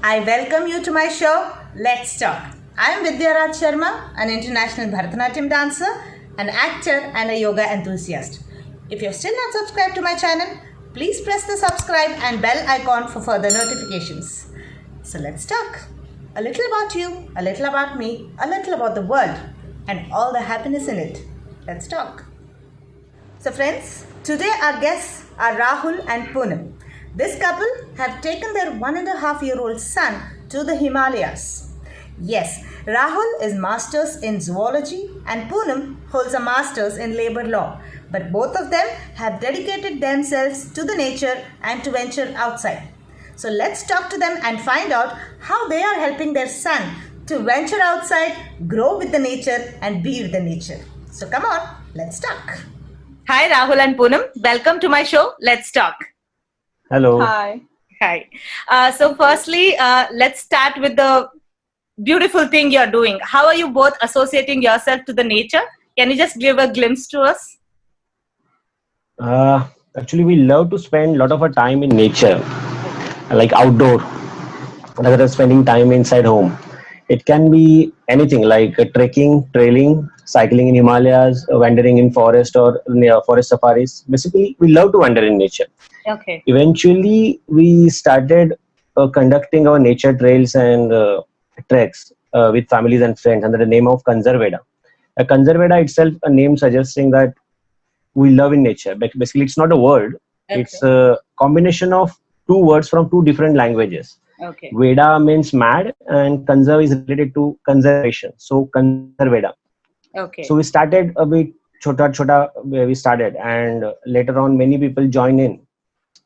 I welcome you to my show, Let's Talk. I am Vidya Raj Sharma, an international Bharatanatyam dancer, an actor, and a yoga enthusiast. If you're still not subscribed to my channel, please press the subscribe and bell icon for further notifications. So let's talk. A little about you, a little about me, a little about the world, and all the happiness in it. Let's talk. So, friends, today our guests are Rahul and Poonam. This couple have taken their 1.5-year-old son to the Himalayas. Yes, Rahul is Masters in Zoology and Poonam holds a Masters in Labor Law. But both of them have dedicated themselves to the nature and to venture outside. So let's talk to them and find out how they are helping their son to venture outside, grow with the nature and be with the nature. So come on, let's talk. Hi Rahul and Poonam, welcome to my show, Let's Talk. Hello. Hi. Hi. So firstly, let's start with the beautiful thing you're doing. How are you both associating yourself to the nature? Can you just give a glimpse to us? Actually, we love to spend a lot of our time in nature, like outdoor, rather than spending time inside home. It can be anything like trekking, trailing, cycling in Himalayas, wandering in forest or near forest safaris. Basically, we love to wander in nature. Okay. Eventually, we started conducting our nature trails and treks with families and friends under the name of Conserveda. Conserveda itself, a name suggesting that we love in nature. Basically, it's not a word. Okay. It's a combination of two words from two different languages. Okay. Veda means mad and conserve is related to conservation. So Conserveda. Okay. So we started a bit chota where we started, and later on many people join in.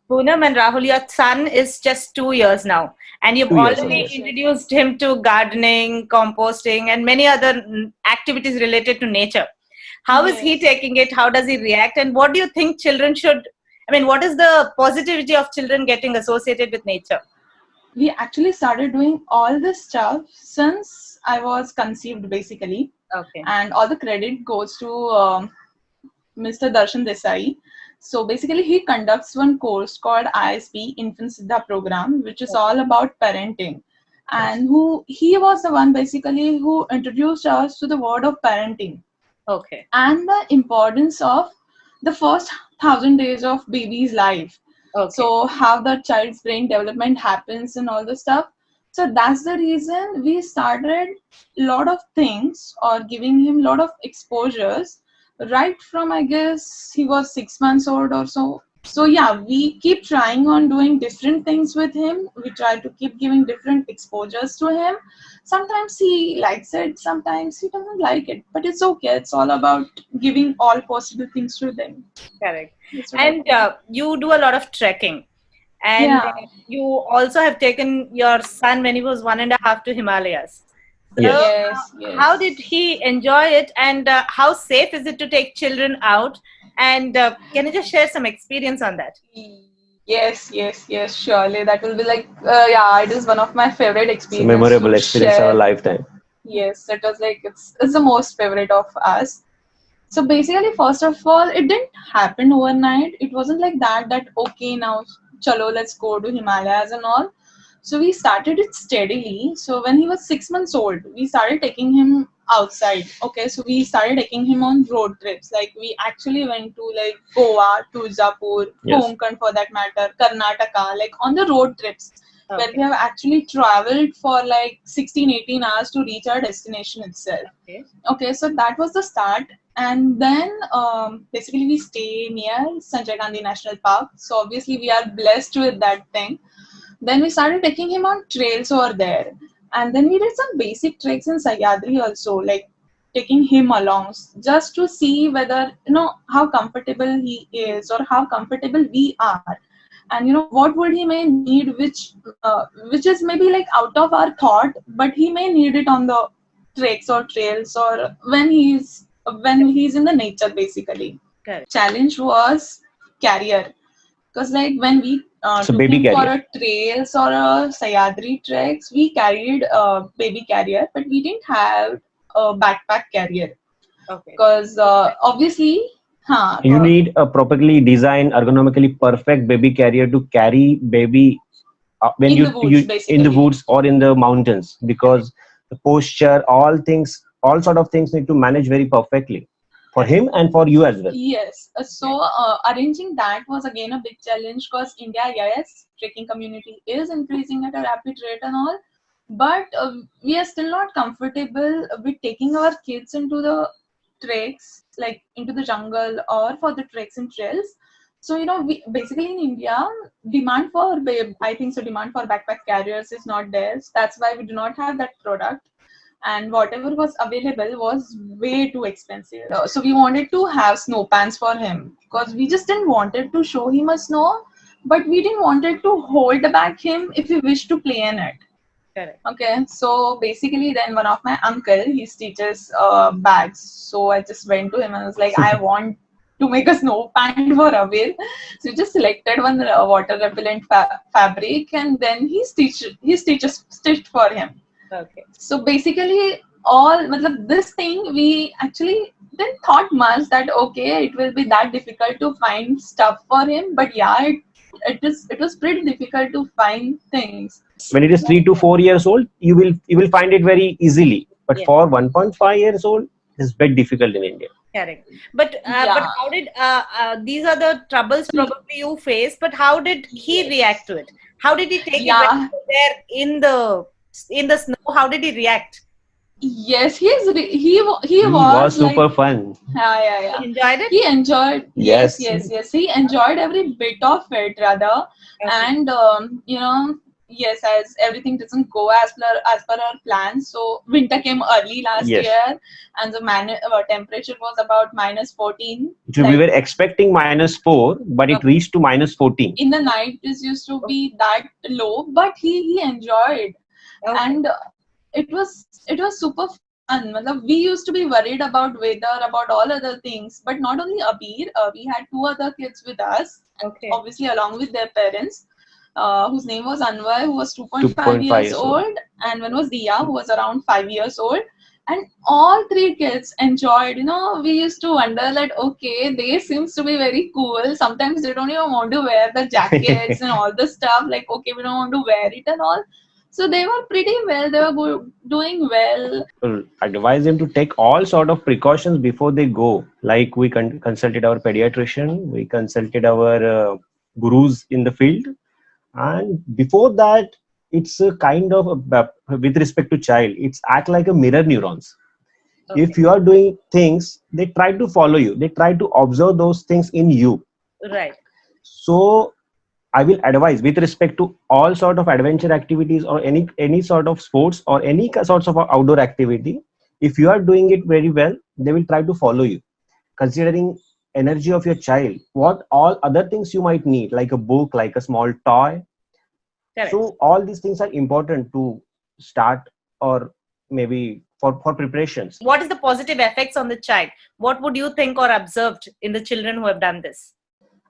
Poonam and Rahul, your son is just 2 years now, and you've 2 years already old. introduced him to gardening, composting, and many other activities related to nature. How is he taking it? How does he react? And what do you think children should? What is the positivity of children getting associated with nature? We actually started doing all this stuff since I was conceived, basically. Okay. And all the credit goes to Mr. Darshan Desai. So basically, he conducts one course called ISP Infant Siddha Program, which is all about parenting. And he was the one basically who introduced us to the word of parenting. Okay. And the importance of the first 1,000 days of baby's life. Okay. So how the child's brain development happens and all the stuff. So that's the reason we started a lot of things or giving him a lot of exposures right from, I guess, he was 6 months old or so. So yeah, we keep trying on doing different things with him. We try to keep giving different exposures to him. Sometimes he likes it, sometimes he doesn't like it, but it's okay. It's all about giving all possible things to them. Correct. And you do a lot of trekking, and Yeah. you also have taken your son when he was 1.5 to Himalayas. So Yes. Yes. how did he enjoy it, and how safe is it to take children out? And can you just share some experience on that? Yes, surely. That will be like, yeah, it is one of my favorite It's a experiences. memorable to experience of share. our lifetime. Yes, it was like, it's the most favorite of us. So basically, first of all, it didn't happen overnight. It wasn't like that, okay, now, chalo, let's go to Himalayas and all. So we started it steadily. So when he was 6 months old, we started taking him outside. Okay, so we started taking him on road trips. Like we actually went to like Goa, Tuljapur, Yes. Konkan for that matter, Karnataka, like on the road trips. Where Okay. we have actually traveled for like 16-18 hours to reach our destination itself. Okay, so that was the start. And then basically we stay near Sanjay Gandhi National Park. So obviously we are blessed with that thing. Then we started taking him on trails over there. And then we did some basic treks in Sahyadri also, like taking him along just to see whether, how comfortable he is or how comfortable we are. And what would he may need, which is maybe like out of our thought, but he may need it on the treks or trails or when he's in the nature basically. Correct. Challenge was carrier, because like when we So took baby him for carrier. a trails or a Sahyadri treks, we carried a baby carrier, but we didn't have a backpack carrier Okay. because obviously, You need a properly designed, ergonomically perfect baby carrier to carry baby when In the woods, you in the basically. woods or in the mountains, because the posture, all things, all sort of things need to manage very perfectly for Correct. him and for you as well. Yes. So arranging that was again a big challenge because India, yes, trekking community is increasing at a rapid rate and all, but we are still not comfortable with taking our kids into the treks, like into the jungle or for the treks and trails. So we basically in India, I think so demand for backpack carriers is not there. So that's why we do not have that product, and whatever was available was way too expensive. So we wanted to have snow pants for him because we just didn't wanted to show him a snow, but we didn't wanted to hold back him if he wished to play in it. Correct. Okay, so basically, then one of my uncle, he stitches bags. So I just went to him and was like, I want to make a snow pant for Avir. So he just selected one water repellent fabric, and then stitched for him. Okay. So basically, this thing we actually didn't thought much that okay, it will be that difficult to find stuff for him. But yeah, it was pretty difficult to find things. When it is 3 to 4 years old, you will find it very easily, but Yeah. for 1.5 years old, it is very difficult in India. Correct. But Yeah. how did these are the troubles probably you faced, but how did he react to it? How did he take it when Yeah. you were there in the snow? How did he react? Yes, He was was like super fun. yeah. He enjoyed it? He enjoyed Yes. yes. He enjoyed every bit of it rather, Okay. and yes, as everything doesn't go as per our plans. So winter came early last Yes. year, and the temperature was about -14. So we were expecting -4, but it reached to -14. In the night, this used to be that low, but he enjoyed, Okay. and it was super fun. Matlab, we used to be worried about weather, about all other things, but not only Abir, we had two other kids with us, Okay. obviously along with their parents, whose name was Anwar, who was 2.5 2.5 years years old. old, and one was Dia, who was around 5 years old. And all three kids enjoyed. We used to wonder that okay, they seems to be very cool. Sometimes they don't even want to wear the jackets and all the stuff. Like okay, we don't want to wear it and all. So they were pretty well. They were doing well. Well, advise them to take all sort of precautions before they go. Like we consulted our pediatrician, we consulted our gurus in the field, and before that, it's a kind of with respect to child, it's act like a mirror neurons. Okay. If you are doing things, they try to follow you. They try to observe those things in you. Right. So I will advise with respect to all sort of adventure activities or any sort of sports or any sorts of outdoor activity. If you are doing it very well, they will try to follow you. Considering energy of your child, what all other things you might need, like a book, like a small toy. Correct. So all these things are important to start or maybe for preparations. What is the positive effects on the child? What would you think or observed in the children who have done this?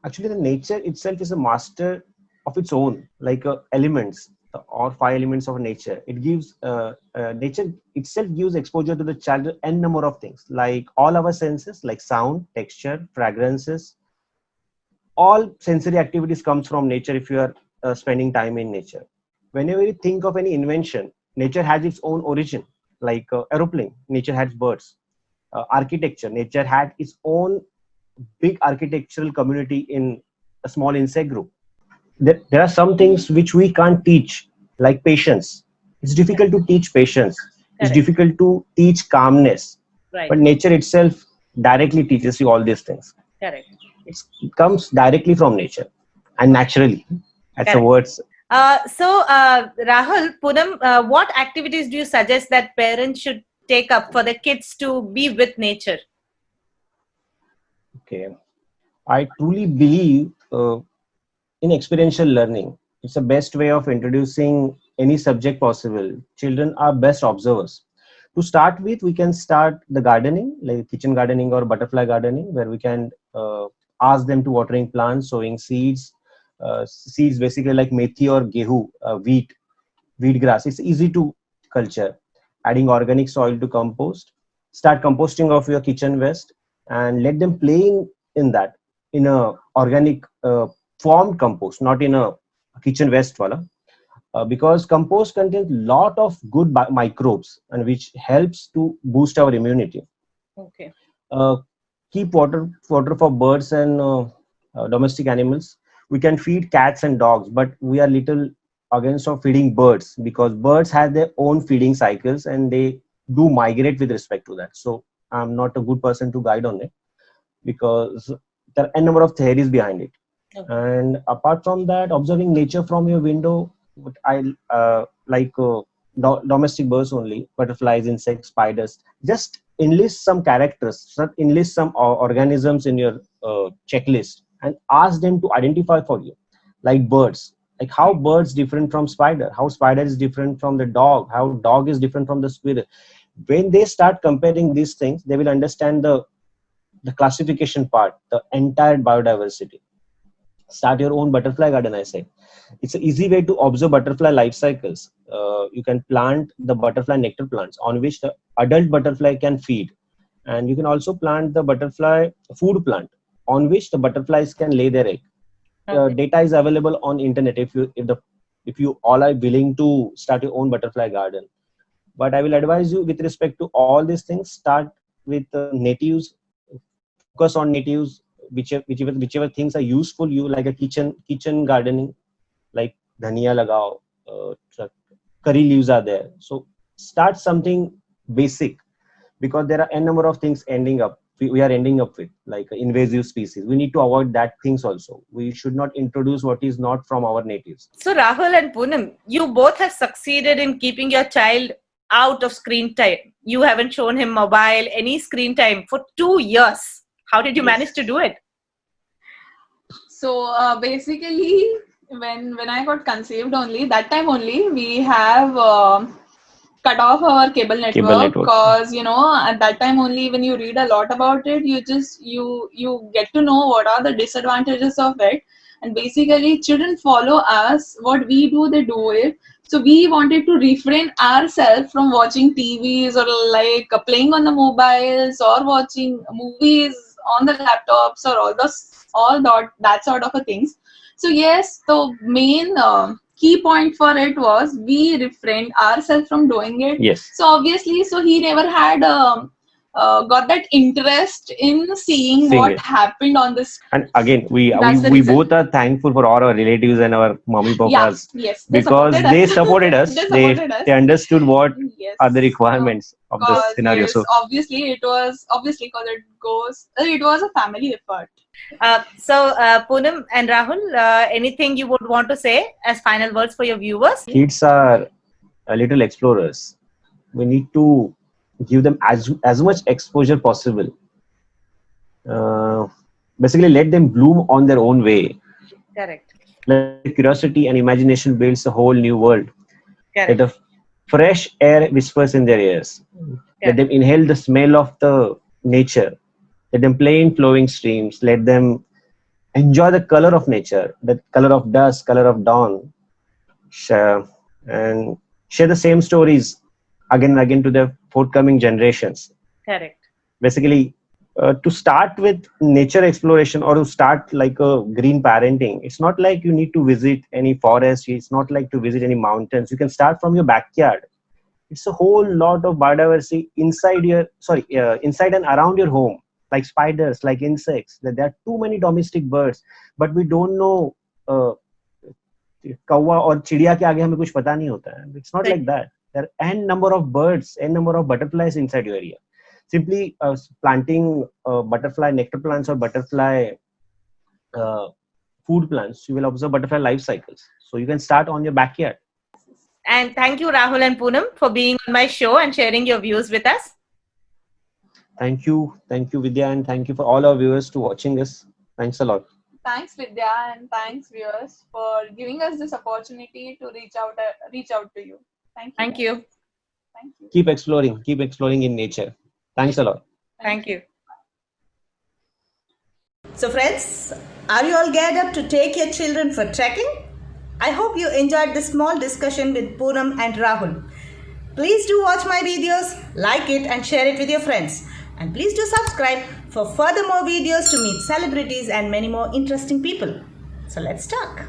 Actually, the nature itself is a master of its own, like elements or 5 elements of nature. It gives nature itself gives exposure to the child to n number of things, like all our senses, like sound, texture, fragrances. All sensory activities comes from nature if you are spending time in nature. Whenever you think of any invention, nature has its own origin, like aeroplane, nature has birds. Architecture, nature had its own big architectural community in a small insect group. There are some things which we can't teach, like patience. It's difficult to teach patience. It's Correct. difficult to teach calmness. Right. But nature itself directly teaches you all these things. Correct. It comes directly from nature and naturally. That's the Correct. words. So, Rahul, Poonam, what activities do you suggest that parents should take up for the kids to be with nature? Okay. I truly believe in experiential learning. It's the best way of introducing any subject possible. Children are best observers. To start with, we can start the gardening, like kitchen gardening or butterfly gardening, where we can ask them to watering plants, sowing seeds. Seeds basically like methi or gehu, wheat grass. It's easy to culture. Adding organic soil to compost. Start composting of your kitchen waste and let them play in that, in a organic formed compost, not in a kitchen waste wala. because compost contains lot of good microbes and which helps to boost our immunity. Okay. uh, Keep water for birds and domestic animals. We can feed cats and dogs, but we are little against of feeding birds because birds have their own feeding cycles and they do migrate with respect to that. So I'm not a good person to guide on it because there are a number of theories behind it. Okay. And apart from that, observing nature from your window, what I like domestic birds only, butterflies, insects, spiders. Just enlist some characters, enlist some organisms in your checklist, and ask them to identify for you, like birds. Like how birds different from spider, how spider is different from the dog, how dog is different from the squirrel. When they start comparing these things, they will understand the classification part, the entire biodiversity. Start your own butterfly garden, I say. It's an easy way to observe butterfly life cycles. You can plant the butterfly nectar plants on which the adult butterfly can feed, and you can also plant the butterfly food plant on which the butterflies can lay their egg. Okay. Data is available on internet if you all are willing to start your own butterfly garden. But I will advise you with respect to all these things, start with natives, focus on natives, whichever things are useful you, like a kitchen gardening, like dhania lagao, curry leaves are there. So start something basic because there are a number of things we are ending up with, like invasive species. We need to avoid that things also. We should not introduce what is not from our natives. So Rahul and Poonam, you both have succeeded in keeping your child out of screen time. You haven't shown him mobile, any screen time for 2 years. How did you manage to do it? So basically, when I got conceived, only that time only we have cut off our cable network because at that time only when you read a lot about it, you get to know what are the disadvantages of it, and basically children follow us. What we do, they do it. So we wanted to refrain ourselves from watching TVs or like playing on the mobiles or watching movies on the laptops or all that sort of a things. So yes, the main key point for it was we refrained ourselves from doing it. Yes. So obviously, so he never had got that interest in seeing what happened on this. And again, we both are thankful for all our relatives and our mommy papas. Yes, because they supported us. They understood what are the requirements of the scenario. Yes, so obviously it was because it was a family effort. So Poonam and Rahul, anything you would want to say as final words for your viewers? Kids are little explorers. We need to give them as much exposure possible. Basically, let them bloom on their own way. Correct. Let curiosity and imagination builds a whole new world. Correct. Let the fresh air whispers in their ears. Correct. Let them inhale the smell of the nature. Let them play in flowing streams. Let them enjoy the color of nature, the color of dusk, color of dawn, and share the same stories again and again to the forthcoming generations. Correct. Basically, to start with nature exploration or to start like a green parenting, it's not like you need to visit any forest. It's not like to visit any mountains. You can start from your backyard. It's a whole lot of biodiversity inside and around your home. Like spiders, like insects. There are too many domestic birds, but we don't know कौवा और चिड़िया के आगे हमें कुछ पता नहीं होता है. It's not like that. There are n number of birds, n number of butterflies inside your area. Simply planting butterfly nectar plants or butterfly food plants, you will observe butterfly life cycles. So you can start on your backyard. And thank you, Rahul and Poonam, for being on my show and sharing your views with us. Thank you, Vidya, and thank you for all our viewers to watching us. Thanks a lot. Thanks, Vidya, and thanks, viewers, for giving us this opportunity to reach out to you. Thank you. Thank you. Keep exploring in nature. Thanks a lot. Thank you. So friends, are you all geared up to take your children for trekking? I hope you enjoyed this small discussion with Poonam and Rahul. Please do watch my videos, like it and share it with your friends. And please do subscribe for further more videos to meet celebrities and many more interesting people. So let's talk.